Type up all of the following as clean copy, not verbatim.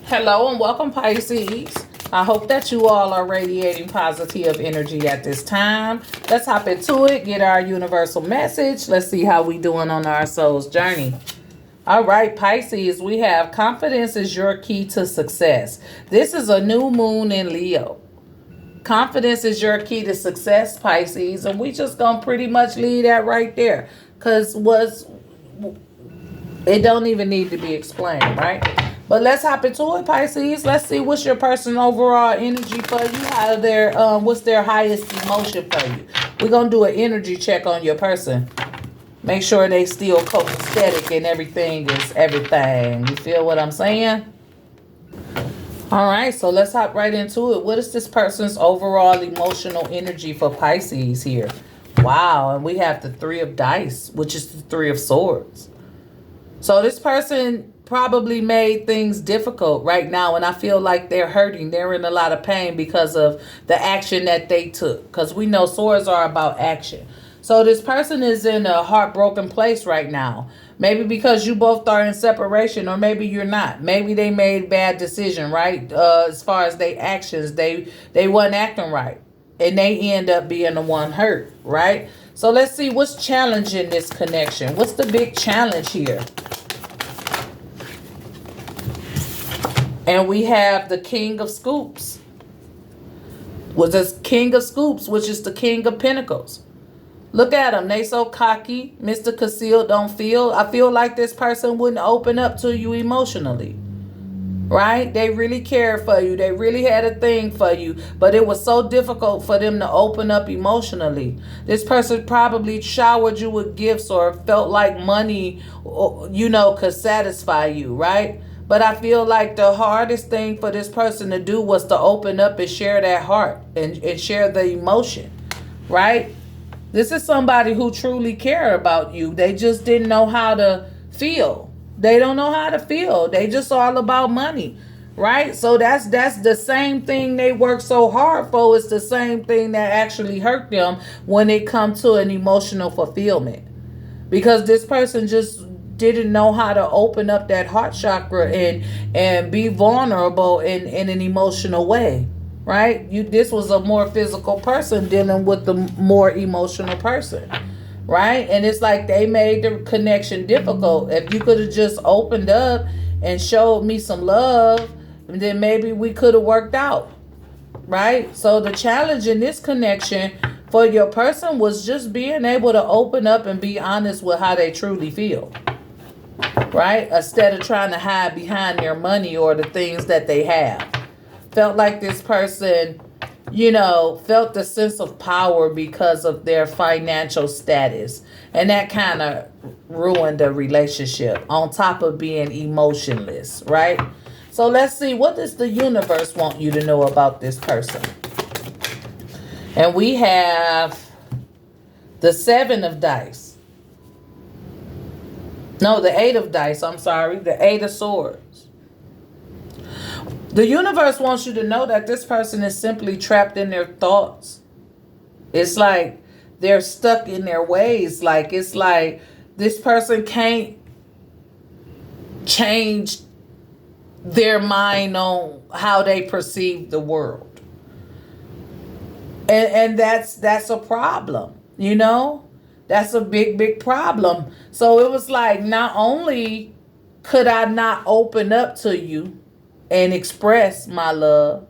Hello and welcome, Pisces. I hope that you all are radiating positive energy at this time. Let's hop into it, get our universal message. Let's see how we doing on our soul's journey. All right, Pisces, we have confidence is your key to success. This is a new moon in Leo. Confidence is your key to success, Pisces, and we just gonna pretty much leave that right there, because it don't even need to be explained, right? But let's hop into it, Pisces. Let's see what's your person's overall energy for you. What's their highest emotion for you? We're gonna do an energy check on your person. Make sure they still copacetic and everything is everything. You feel what I'm saying? All right, so let's hop right into it. What is this person's overall emotional energy for Pisces here? Wow, and we have the Three of Dice, which is the Three of Swords. So this person probably made things difficult right now, and I feel like they're hurting. They're in a lot of pain because of the action that they took, because we know swords are about action. So this person is in a heartbroken place right now. Maybe because you both are in separation, or maybe you're not. Maybe they made bad decision, right? As far as their actions, they wasn't acting right, and they end up being the one hurt, right? So let's see what's challenging this connection. What's the big challenge here? And we have the King of Scoops. Was this King of Scoops, which is the King of Pentacles. Look at them. They so cocky. Mr. Concealed don't feel. I feel like this person wouldn't open up to you emotionally. Right? They really cared for you. They really had a thing for you. But it was so difficult for them to open up emotionally. This person probably showered you with gifts or felt like money, could satisfy you. Right? But I feel like the hardest thing for this person to do was to open up and share that heart and share the emotion. Right? This is somebody who truly cared about you. They just didn't know how to feel. They don't know how to feel. They just all about money, right? So that's the same thing they work so hard for. It's the same thing that actually hurt them when it comes to an emotional fulfillment. Because this person just didn't know how to open up that heart chakra and be vulnerable in an emotional way. Right? This was a more physical person dealing with the more emotional person. Right? And it's like they made the connection difficult. If you could have just opened up and showed me some love, then maybe we could have worked out. Right? So the challenge in this connection for your person was just being able to open up and be honest with how they truly feel. Right? Instead of trying to hide behind their money or the things that they have. Felt like this person, felt the sense of power because of their financial status. And that kind of ruined the relationship on top of being emotionless, right? So let's see, what does the universe want you to know about this person? And we have the Seven of Dice. No, the Eight of Dice, I'm sorry. The Eight of Swords. The universe wants you to know that this person is simply trapped in their thoughts. It's like they're stuck in their ways. It's like this person can't change their mind on how they perceive the world. And that's a problem, That's a big, big problem. So it was like, not only could I not open up to you and express my love,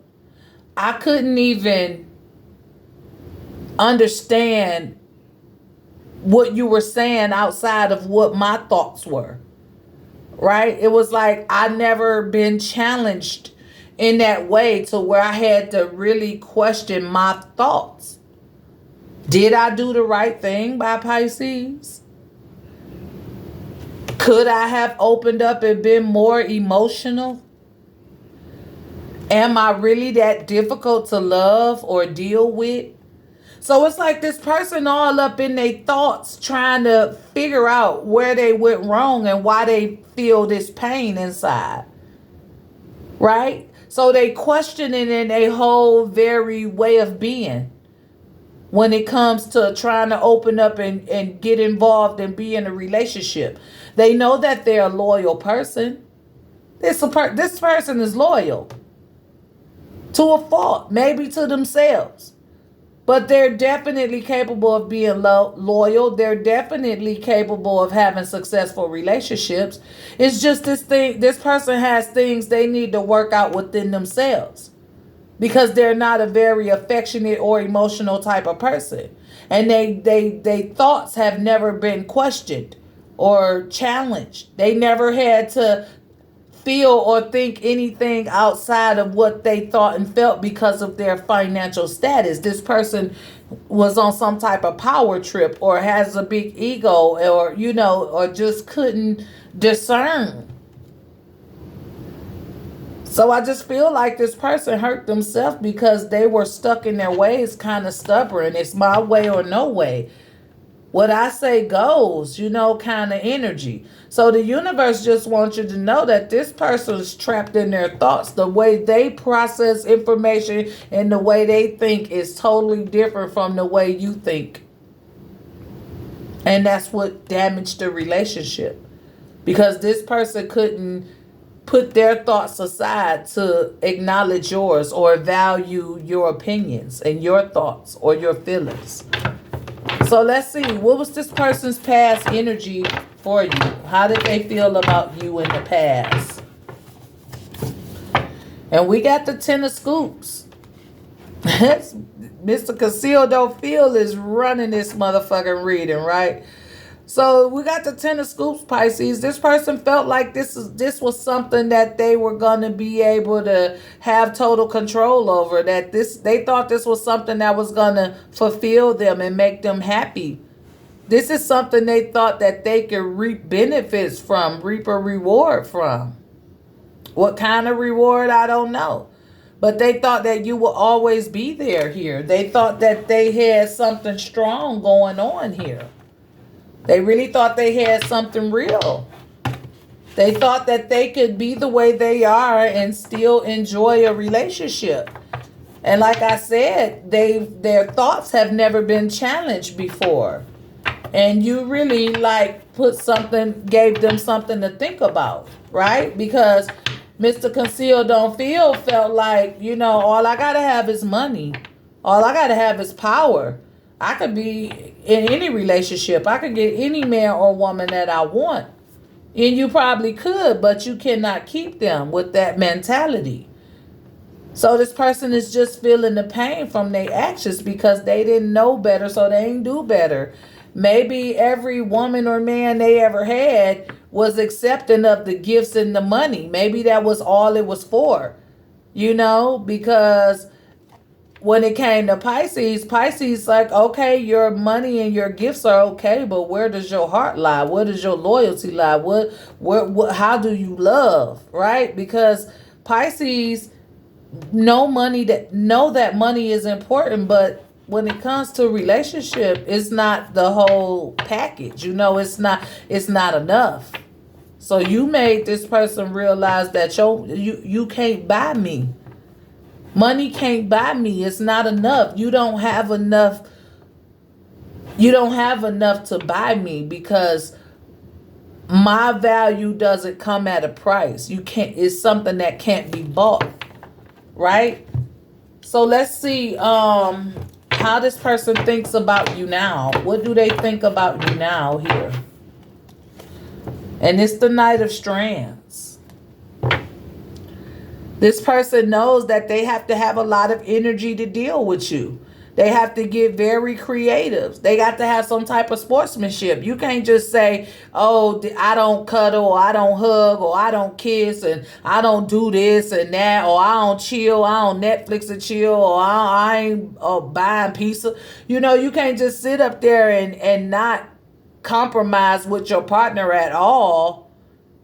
I couldn't even understand what you were saying outside of what my thoughts were. Right? It was like I never been challenged in that way to where I had to really question my thoughts. Did I do the right thing by Pisces? Could I have opened up and been more emotional? Am I really that difficult to love or deal with? So it's like this person all up in their thoughts trying to figure out where they went wrong and why they feel this pain inside. Right? So they questioning in a whole very way of being when it comes to trying to open up and get involved and be in a relationship. They know that they're a loyal person. This person is loyal to a fault, maybe to themselves. But they're definitely capable of being loyal. They're definitely capable of having successful relationships. It's just this person has things they need to work out within themselves because they're not a very affectionate or emotional type of person. And they thoughts have never been questioned or challenged. They never had to feel or think anything outside of what they thought and felt because of their financial status. This person was on some type of power trip or has a big ego or, or just couldn't discern. So I just feel like this person hurt themselves because they were stuck in their ways, kind of stubborn. It's my way or no way. What I say goes, kind of energy. So the universe just wants you to know that this person is trapped in their thoughts. The way they process information and the way they think is totally different from the way you think. And that's what damaged the relationship. Because this person couldn't put their thoughts aside to acknowledge yours or value your opinions and your thoughts or your feelings. So let's see, what was this person's past energy for you? How did they feel about you in the past? And we got the 10 of scoops. Mr. Conceal Don't Feel is running this motherfucking reading, right? So we got the 10 of scoops, Pisces. This person felt like this was something that they were going to be able to have total control over. They thought this was something that was going to fulfill them and make them happy. This is something they thought that they could reap benefits from, reap a reward from. What kind of reward, I don't know. But they thought that you will always be there here. They thought that they had something strong going on here. They really thought they had something real. They thought that they could be the way they are and still enjoy a relationship. And like I said, their thoughts have never been challenged before. And you really gave them something to think about, right? Because Mr. Conceal Don't Feel felt like, all I got to have is money. All I got to have is power. I could be in any relationship. I could get any man or woman that I want. And you probably could, but you cannot keep them with that mentality. So this person is just feeling the pain from their actions because they didn't know better, so they ain't do better. Maybe every woman or man they ever had was accepting of the gifts and the money. Maybe that was all it was for, because when it came to Pisces like, okay, your money and your gifts are okay, but where does your heart lie? Where does your loyalty lie? How do you love, right? Because Pisces know that money is important, but when it comes to relationship, it's not the whole package. It's not enough. So you made this person realize that you can't buy me. Money can't buy me. It's not enough. You don't have enough. You don't have enough to buy me because my value doesn't come at a price. It's something that can't be bought. Right? So let's see how this person thinks about you now. What do they think about you now here? And it's the Knight of Strands. This person knows that they have to have a lot of energy to deal with you. They have to get very creative. They got to have some type of sportsmanship. You can't just say, oh, I don't cuddle, or I don't hug, or I don't kiss, and I don't do this and that, or I don't chill, I don't Netflix and chill, or I ain't buying pizza. You can't just sit up there and not compromise with your partner at all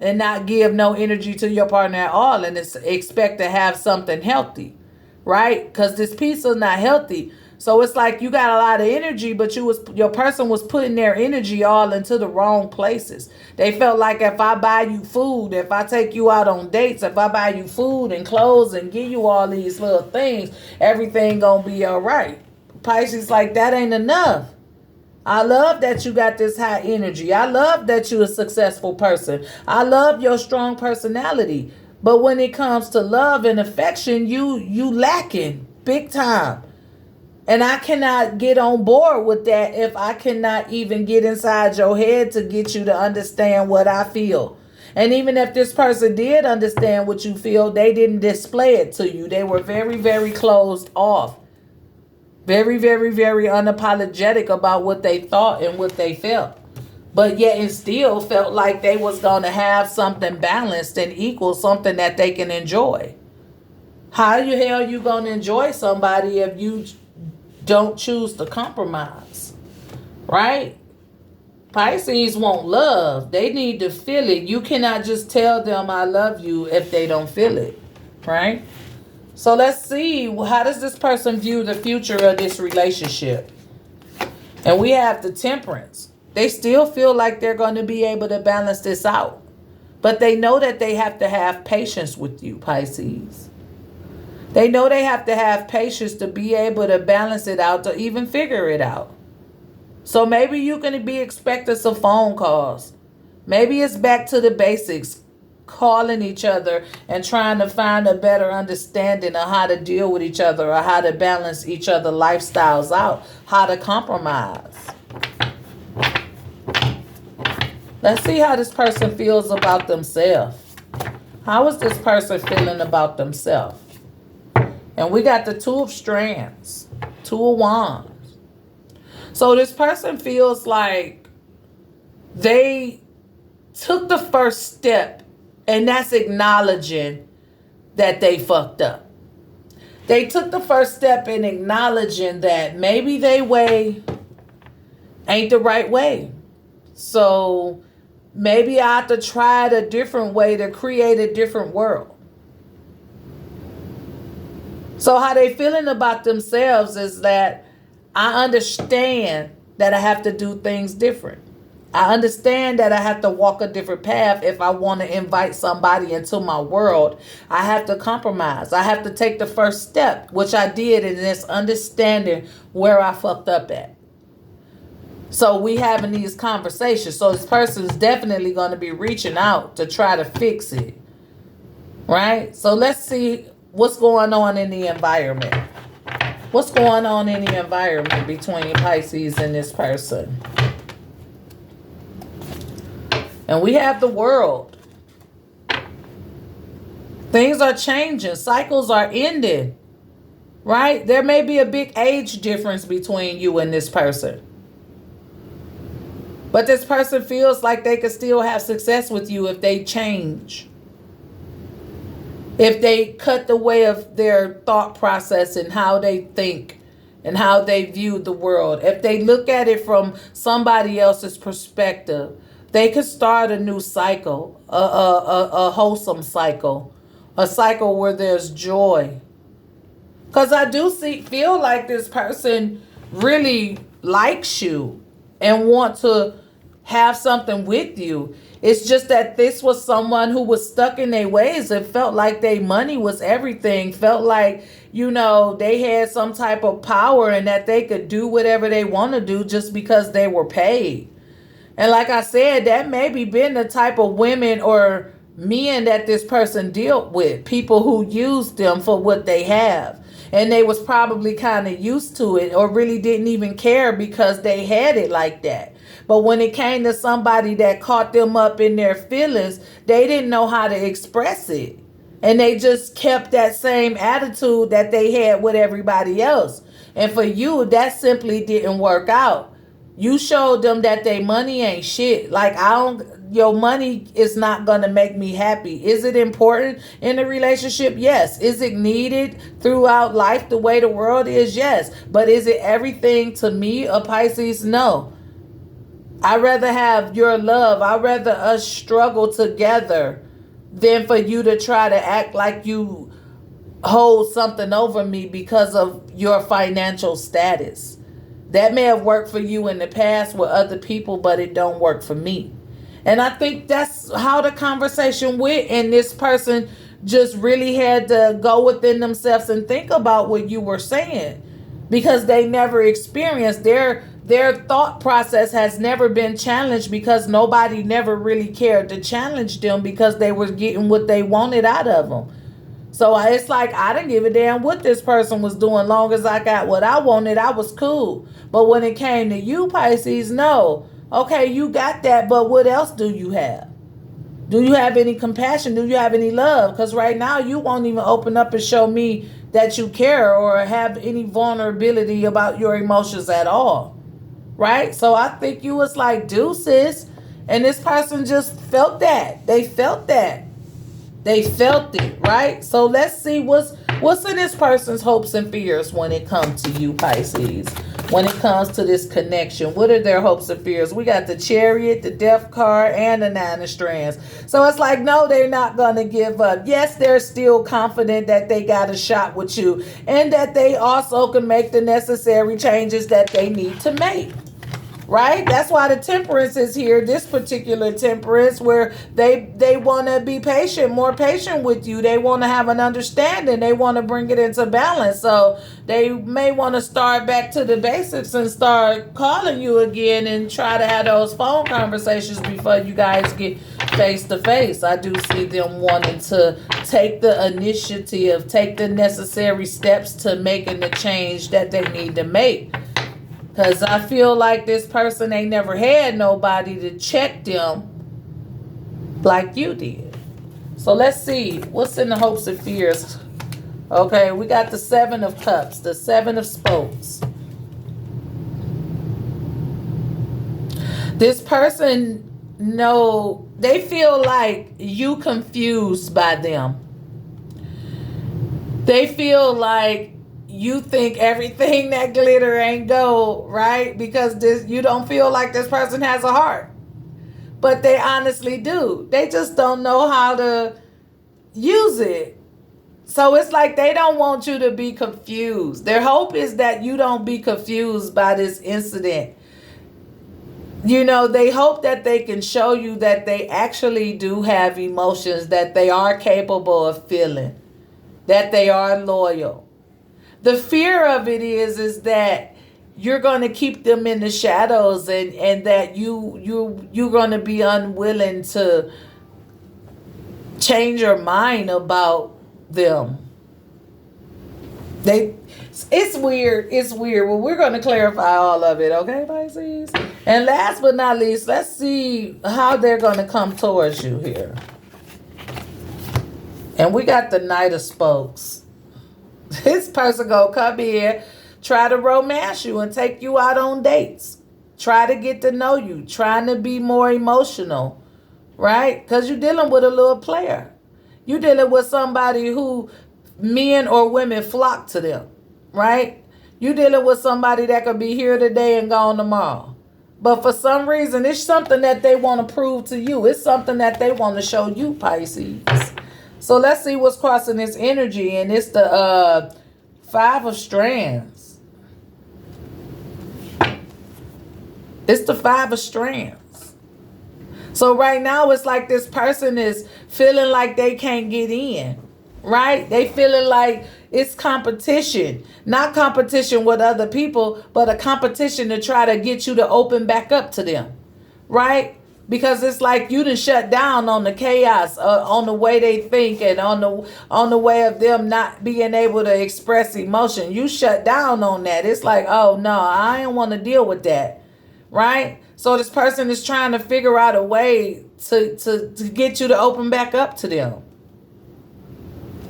and not give no energy to your partner at all and expect to have something healthy, right? Because this pizza is not healthy. So it's like you got a lot of energy, but your person was putting their energy all into the wrong places. They felt like if I buy you food, if I take you out on dates, if I buy you food and clothes and give you all these little things, everything gonna be all right. Pisces like, that ain't enough. I love that you got this high energy. I love that you're a successful person. I love your strong personality. But when it comes to love and affection, you lacking big time. And I cannot get on board with that if I cannot even get inside your head to get you to understand what I feel. And even if this person did understand what you feel, they didn't display it to you. They were very, very closed off. Very, very, very unapologetic about what they thought and what they felt. But yet it still felt like they was going to have something balanced and equal, something that they can enjoy. How the hell you going to enjoy somebody if you don't choose to compromise? Right? Pisces want love. They need to feel it. You cannot just tell them I love you if they don't feel it. Right? So let's see, how does this person view the future of this relationship? And we have the Temperance. They still feel like they're going to be able to balance this out. But they know that they have to have patience with you, Pisces. They know they have to have patience to be able to balance it out, to even figure it out. So maybe you're going to be expecting some phone calls. Maybe it's back to the basics. Calling each other and trying to find a better understanding of how to deal with each other or how to balance each other lifestyles out, how to compromise. Let's see how this person feels about themselves. How is this person feeling about themselves? And we got the Two of Strands, Two of Wands. So this person feels like they took the first step. And that's acknowledging that they fucked up. They took the first step in acknowledging that maybe their way ain't the right way. So maybe I have to try it a different way to create a different world. So how they feeling about themselves is that I understand that I have to do things different. I understand that I have to walk a different path if I want to invite somebody into my world. I have to compromise. I have to take the first step, which I did in this understanding where I fucked up at. So we having these conversations. So this person is definitely going to be reaching out to try to fix it. Right? So let's see what's going on in the environment. What's going on in the environment between Pisces and this person? And we have the World. Things are changing. Cycles are ending. Right? There may be a big age difference between you and this person. But this person feels like they could still have success with you if they change. If they cut the way of their thought process and how they think and how they view the world. If they look at it from somebody else's perspective. They could start a new cycle, a wholesome cycle, a cycle where there's joy. Because I do feel like this person really likes you and want to have something with you. It's just that this was someone who was stuck in their ways and felt like their money was everything, felt like, they had some type of power and that they could do whatever they want to do just because they were paid. And like I said, that maybe been the type of women or men that this person dealt with. People who used them for what they have. And they was probably kind of used to it or really didn't even care because they had it like that. But when it came to somebody that caught them up in their feelings, they didn't know how to express it. And they just kept that same attitude that they had with everybody else. And for you, that simply didn't work out. You showed them that their money ain't shit. Like, your money is not going to make me happy. Is it important in a relationship? Yes. Is it needed throughout life the way the world is? Yes. But is it everything to me, a Pisces? No. I'd rather have your love. I'd rather us struggle together than for you to try to act like you hold something over me because of your financial status. That may have worked for you in the past with other people, but it don't work for me. And I think that's how the conversation went. And this person just really had to go within themselves and think about what you were saying. Because they never experienced. Their their thought process has never been challenged because nobody never really cared to challenge them because they were getting what they wanted out of them. So it's like I didn't give a damn what this person was doing. Long as I got what I wanted, I was cool. But when it came to you, Pisces, no. Okay, you got that, but what else do you have? Do you have any compassion? Do you have any love? Because right now you won't even open up and show me that you care or have any vulnerability about your emotions at all. Right? So I think you was like, deuces. And this person just felt that. They felt that. They felt it, right? So let's see what's in this person's hopes and fears when it comes to you, Pisces. When it comes to this connection, what are their hopes and fears? We got the Chariot, the Death card, and the Nine of Strands. So it's like, no, they're not going to give up. Yes, they're still confident that they got a shot with you and that they also can make the necessary changes that they need to make. Right? That's why the Temperance is here, this particular Temperance, where they want to be patient, more patient with you. They want to have an understanding. They want to bring it into balance. So they may want to start back to the basics and start calling you again and try to have those phone conversations before you guys get face to face. I do see them wanting to take the initiative, take the necessary steps to making the change that they need to make. Because I feel like this person ain't never had nobody to check them like you did. So let's see. What's in the hopes and fears? Okay, we got the Seven of Cups, the Seven of Spokes. This person, no, they feel like you confused by them. They feel like you think everything that glitter ain't gold, right? Because you don't feel like this person has a heart. But they honestly do. They just don't know how to use it. So it's like they don't want you to be confused. Their hope is that you don't be confused by this incident. You know, they hope that they can show you that they actually do have emotions, that they are capable of feeling, that they are loyal. The fear of it is that you're going to keep them in the shadows and that you're going to be unwilling to change your mind about them. It's weird. It's weird. Well, we're going to clarify all of it, okay, Pisces? And last but not least, let's see how they're going to come towards you here. And we got the Knight of Spokes. This person gonna come here, try to romance you and take you out on dates. Try to get to know you. Trying to be more emotional, right? Because you're dealing with a little player. You're dealing with somebody who men or women flock to them, right? You're dealing with somebody that could be here today and gone tomorrow. But for some reason, it's something that they want to prove to you. It's something that they want to show you, Pisces. So let's see what's crossing this energy. And it's the Five of Strands. It's the Five of Strands. So right now it's like this person is feeling like they can't get in. Right? They feeling like it's competition. Not competition with other people, but a competition to try to get you to open back up to them. Right? Because it's like you done shut down on the chaos, on the way they think, and on the way of them not being able to express emotion. You shut down on that. It's like, oh no, I don't want to deal with that, right? So this person is trying to figure out a way to get you to open back up to them,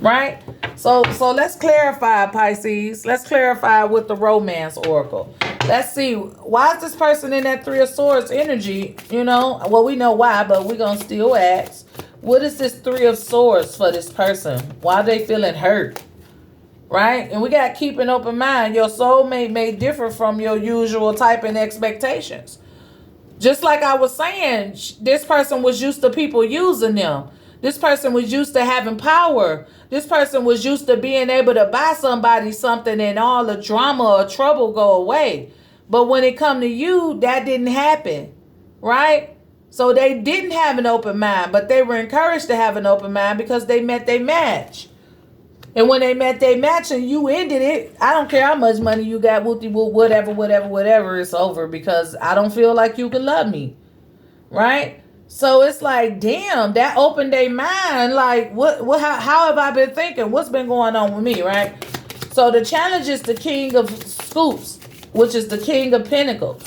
right? So let's clarify, Pisces. Let's clarify with the Romance Oracle. Let's see, why is this person in that Three of Swords energy? You know, well, we know why, but we're going to still ask. What is this Three of Swords for this person? Why are they feeling hurt? Right? And we got to keep an open mind. Your soulmate may differ from your usual type and expectations. Just like I was saying, this person was used to people using them. This person was used to having power. This person was used to being able to buy somebody something and all the drama or trouble go away. But when it come to you, that didn't happen, right? So they didn't have an open mind, but they were encouraged to have an open mind because they met their match. And when they met their match and you ended it, I don't care how much money you got, whatever, it's over because I don't feel like you can love me. Right? So it's like, damn, that opened their mind. Like, how have I been thinking? What's been going on with me, right? So the challenge is the King of Scoops, which is the King of Pentacles,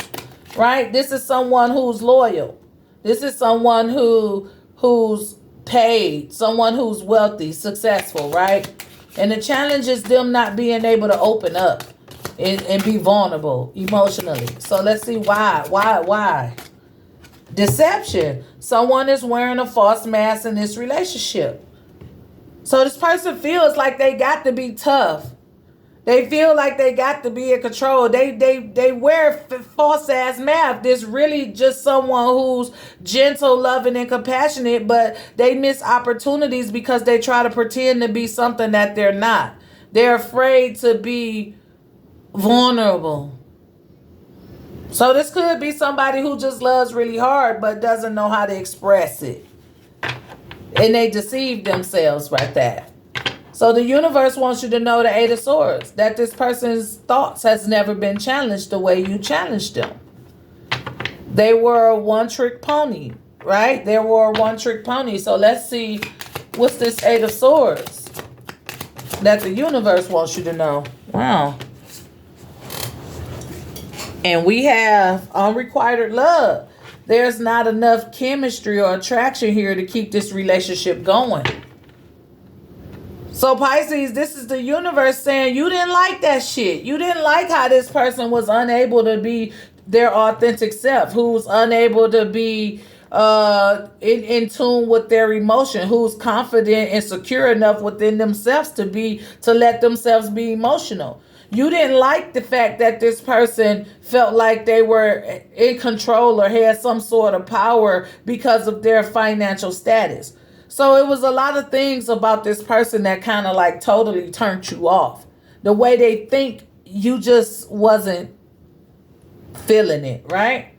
right? This is someone who's loyal. This is someone who's paid, someone who's wealthy, successful, right? And the challenge is them not being able to open up and be vulnerable emotionally. So let's see why. Deception. Someone is wearing a false mask in this relationship. So this person feels like they got to be tough. They feel like they got to be in control. They wear false ass mask. This really just someone who's gentle, loving, and compassionate, but they miss opportunities because they try to pretend to be something that they're not. They're afraid to be vulnerable. So this could be somebody who just loves really hard but doesn't know how to express it. And they deceive themselves right there. So the universe wants you to know, the Eight of Swords, that this person's thoughts has never been challenged the way you challenged them. They were a one-trick pony, right? They were a one-trick pony. So let's see, what's this Eight of Swords that the universe wants you to know? Wow. And we have unrequited love. There's not enough chemistry or attraction here to keep this relationship going. So Pisces, this is the universe saying you didn't like that shit. You didn't like how this person was unable to be their authentic self, who's unable to be in tune with their emotion, who's confident and secure enough within themselves to let themselves be emotional. You didn't like the fact that this person felt like they were in control or had some sort of power because of their financial status. So it was a lot of things about this person that kind of like totally turned you off. The way they think, you just wasn't feeling it, right?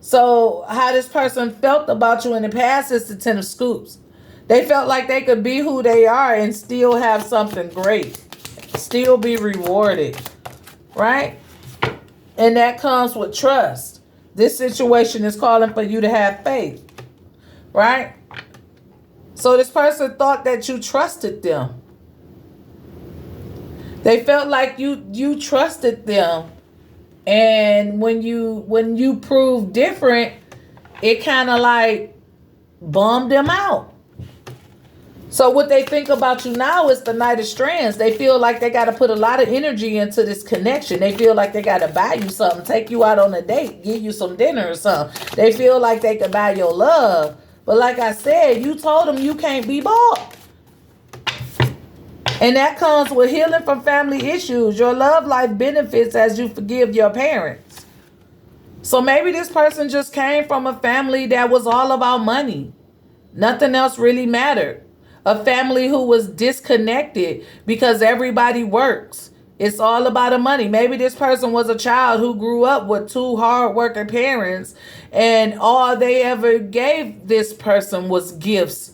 So how this person felt about you in the past is the Ten of Scoops. They felt like they could be who they are and still have something great. Still be rewarded, right? And that comes with trust. This situation is calling for you to have faith, right? So this person thought that you trusted them. They felt like you trusted them. And when you proved different, it kind of like bummed them out. So what they think about you now is the Knight of Strands. They feel like they got to put a lot of energy into this connection. They feel like they got to buy you something, take you out on a date, give you some dinner or something. They feel like they could buy your love. But like I said, you told them you can't be bought. And that comes with healing from family issues. Your love life benefits as you forgive your parents. So maybe this person just came from a family that was all about money. Nothing else really mattered. A family who was disconnected because everybody works. It's all about the money. Maybe this person was a child who grew up with two hardworking parents and all they ever gave this person was gifts.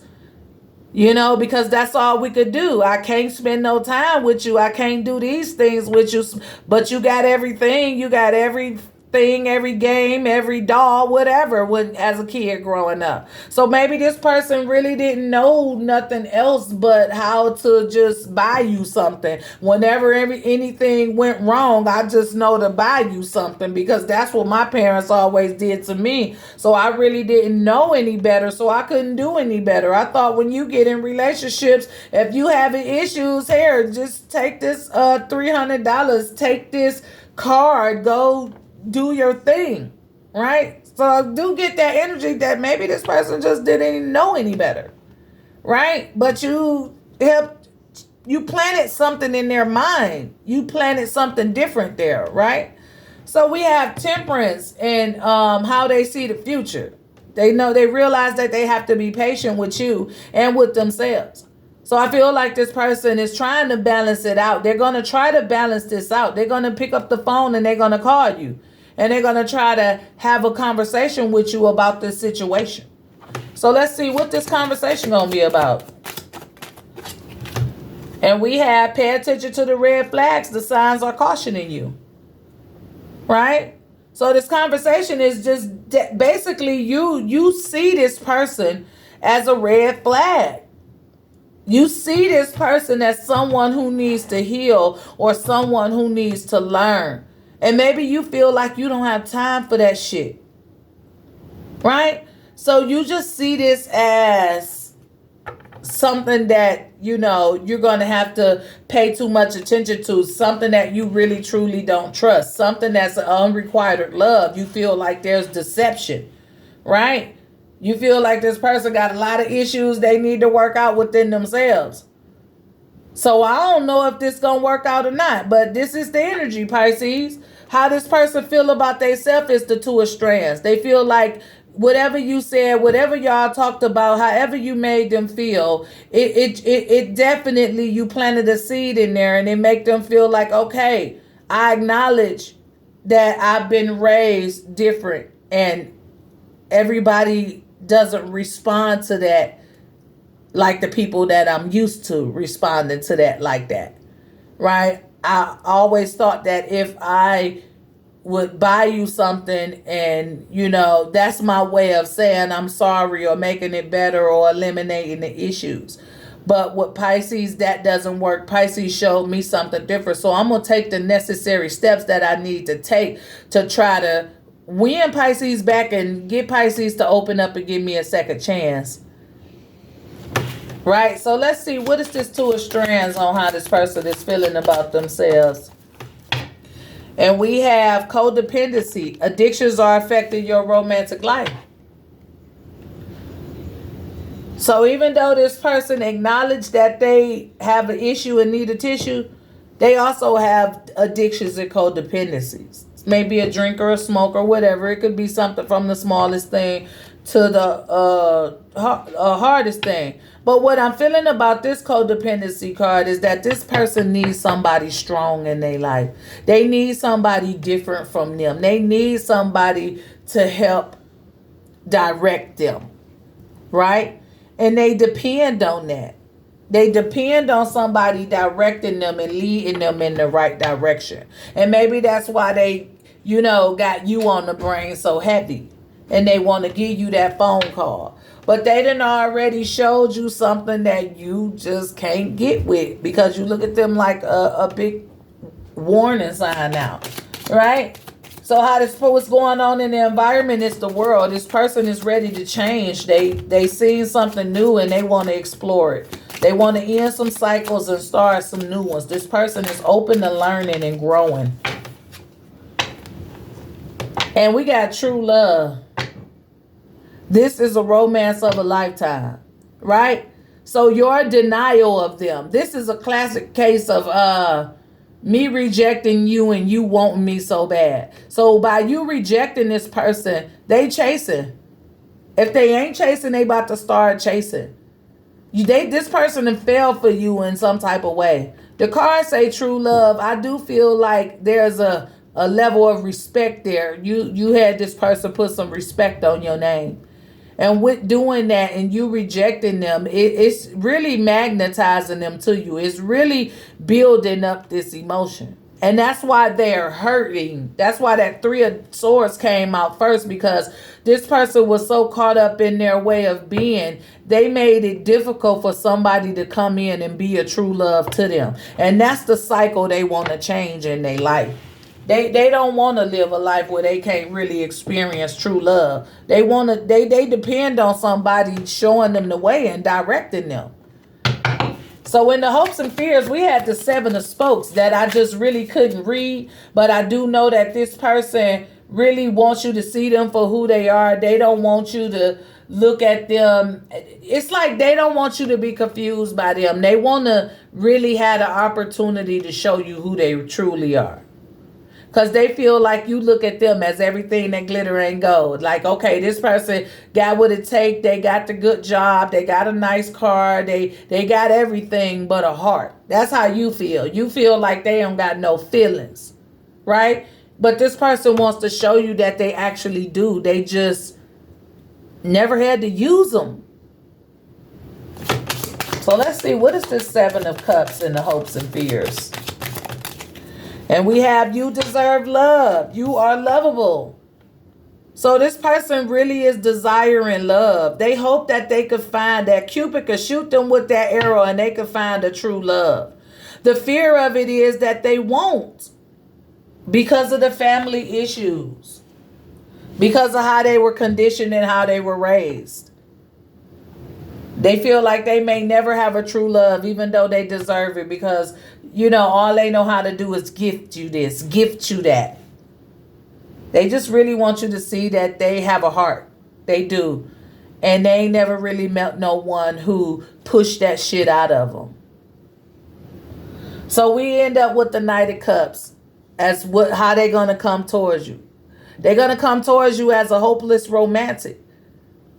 You know, because that's all we could do. I can't spend no time with you. I can't do these things with you. But you got everything. You got everything, every game, every doll, whatever, when as a kid growing up. So maybe this person really didn't know nothing else but how to just buy you something. Whenever anything went wrong, I just know to buy you something because that's what my parents always did to me. So I really didn't know any better, so I couldn't do any better. I thought when you get in relationships, if you having issues, here, just take this $300, take this card, go do your thing, right? So I do get that energy that maybe this person just didn't know any better, right? But you planted something in their mind. You planted something different there, right? So we have Temperance and how they see the future. They realize that they have to be patient with you and with themselves. So I feel like this person is trying to balance it out. They're going to try to balance this out. They're going to pick up the phone and they're going to call you. And they're going to try to have a conversation with you about this situation. So let's see what this conversation going to be about. And we have pay attention to the red flags. The signs are cautioning you. Right? So this conversation is just basically you see this person as a red flag. You see this person as someone who needs to heal or someone who needs to learn. And maybe you feel like you don't have time for that shit. Right? So you just see this as something that, you're going to have to pay too much attention to. Something that you really, truly don't trust. Something that's an unrequited love. You feel like there's deception. Right? You feel like this person got a lot of issues they need to work out within themselves. So I don't know if this gonna work out or not, but this is the energy, Pisces. How this person feel about themselves is the two of strands. They feel like whatever you said, whatever y'all talked about, however you made them feel, it definitely, you planted a seed in there, and it make them feel like, okay, I acknowledge that I've been raised different, and everybody doesn't respond to that like the people that I'm used to responding to that like that, right? I always thought that if I would buy you something and, that's my way of saying I'm sorry or making it better or eliminating the issues. But with Pisces, that doesn't work. Pisces showed me something different. So I'm going to take the necessary steps that I need to take to try to win Pisces back and get Pisces to open up and give me a second chance. Right? So let's see, what is this two of strands on how this person is feeling about themselves? And we have codependency. Addictions are affecting your romantic life. So even though this person acknowledged that they have an issue and need a tissue, they also have addictions and codependencies. Maybe a drinker, a smoker, whatever. It could be something from the smallest thing to the hardest thing. But what I'm feeling about this codependency card is that this person needs somebody strong in their life. They need somebody different from them. They need somebody to help direct them. Right? And they depend on that. They depend on somebody directing them and leading them in the right direction. And maybe that's why they, got you on the brain so heavy. And they want to give you that phone call. But they done already showed you something that you just can't get with. Because you look at them like a big warning sign now. Right? So what's going on in the environment is the world. This person is ready to change. They seen something new and they want to explore it. They want to end some cycles and start some new ones. This person is open to learning and growing. And we got true love. This is a romance of a lifetime, right? So your denial of them. This is a classic case of me rejecting you and you wanting me so bad. So by you rejecting this person, they chasing. If they ain't chasing, they about to start chasing. This person fell for you in some type of way. The cards say true love. I do feel like there's a level of respect there. You had this person put some respect on your name. And with doing that and you rejecting them, it's really magnetizing them to you. It's really building up this emotion. And that's why they're hurting. That's why that Three of Swords came out first, because this person was so caught up in their way of being, they made it difficult for somebody to come in and be a true love to them. And that's the cycle they want to change in their life. They don't want to live a life where they can't really experience true love. They depend on somebody showing them the way and directing them. So in the hopes and fears, we had the Seven of Spokes that I just really couldn't read. But I do know that this person really wants you to see them for who they are. They don't want you to look at them. It's like they don't want you to be confused by them. They want to really have the opportunity to show you who they truly are. Because they feel like you look at them as everything that glitter ain't gold. Like, okay, this person got what it take. They got the good job. They got a nice car. They got everything but a heart. That's how you feel. You feel like they don't got no feelings, right? But this person wants to show you that they actually do. They just never had to use them. So let's see, what is this Seven of Cups in the hopes and fears? And we have you deserve love. You are lovable. So this person really is desiring love. They hope that they could find that Cupid could shoot them with that arrow and they could find a true love. The fear of it is that they won't because of the family issues, because of how they were conditioned and how they were raised. They feel like they may never have a true love, even though they deserve it, because, you know, all they know how to do is gift you this, gift you that. They just really want you to see that they have a heart. They do. And they ain't never really met no one who pushed that shit out of them. So we end up with the Knight of Cups as how they're going to come towards you. They're going to come towards you as a hopeless romantic.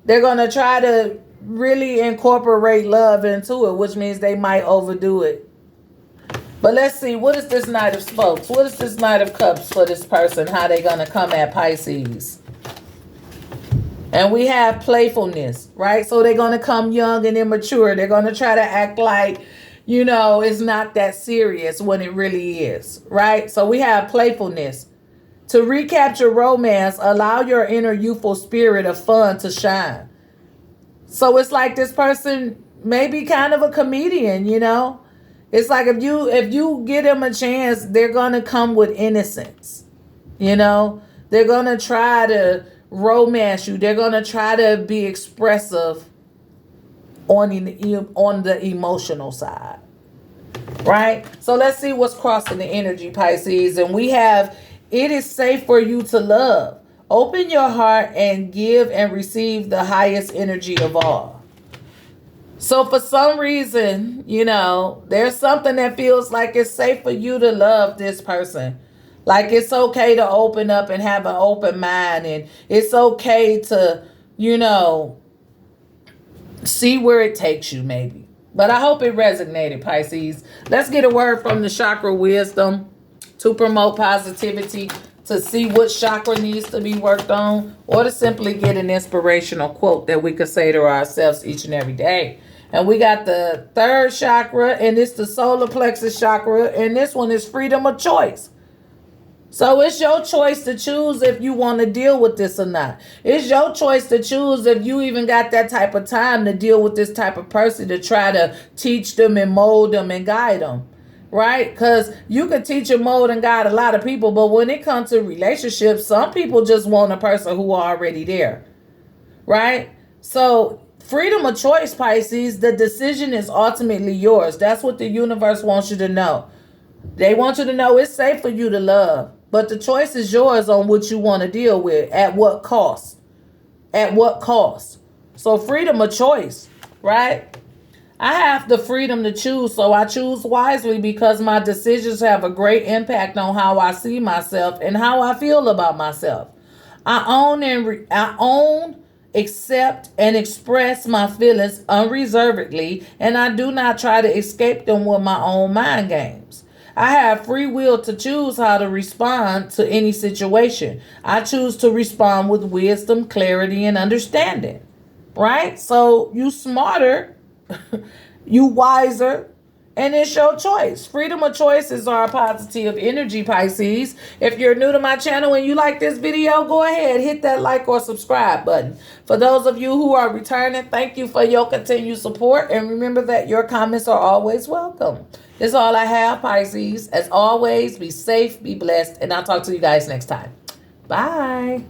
They're going to try to really incorporate love into it, which means they might overdo it. But let's see, what is this Knight of Spokes? What is this Knight of Cups for this person? How they going to come at Pisces? And we have playfulness, right? So they're going to come young and immature. They're going to try to act like, you know, it's not that serious when it really is, right? So we have playfulness. To recapture romance, allow your inner youthful spirit of fun to shine. So it's like this person may be kind of a comedian, you know? It's like if you give them a chance, they're going to come with innocence, you know? They're going to try to romance you. They're going to try to be expressive on the emotional side, right? So let's see what's crossing the energy, Pisces. And we have, it is safe for you to love. Open your heart and give and receive the highest energy of all. So for some reason, you know, there's something that feels like it's safe for you to love this person. Like it's okay to open up and have an open mind. And it's okay to, you know, see where it takes you maybe. But I hope it resonated, Pisces. Let's get a word from the chakra wisdom to promote positivity, to see what chakra needs to be worked on, or to simply get an inspirational quote that we could say to ourselves each and every day. And we got the third chakra, and it's the solar plexus chakra, and this one is freedom of choice. So it's your choice to choose if you want to deal with this or not. It's your choice to choose if you even got that type of time to deal with this type of person, to try to teach them and mold them and guide them. Right? Because you could teach and mold and guide a lot of people, but when it comes to relationships, some people just want a person who are already there. Right? So freedom of choice, Pisces, the decision is ultimately yours. That's what the universe wants you to know. They want you to know it's safe for you to love, but the choice is yours on what you want to deal with, at what cost. At what cost? So freedom of choice, right? I have the freedom to choose, so I choose wisely because my decisions have a great impact on how I see myself and how I feel about myself. I own, accept, and express my feelings unreservedly, and I do not try to escape them with my own mind games. I have free will to choose how to respond to any situation. I choose to respond with wisdom, clarity, and understanding. Right? So you smarter, you wiser, and it's your choice. Freedom of choice is our positive energy, Pisces. If you're new to my channel and you like this video, go ahead, hit that like or subscribe button. For those of you who are returning, thank you for your continued support. And remember that your comments are always welcome. That's all I have, Pisces. As always, be safe, be blessed, and I'll talk to you guys next time. Bye.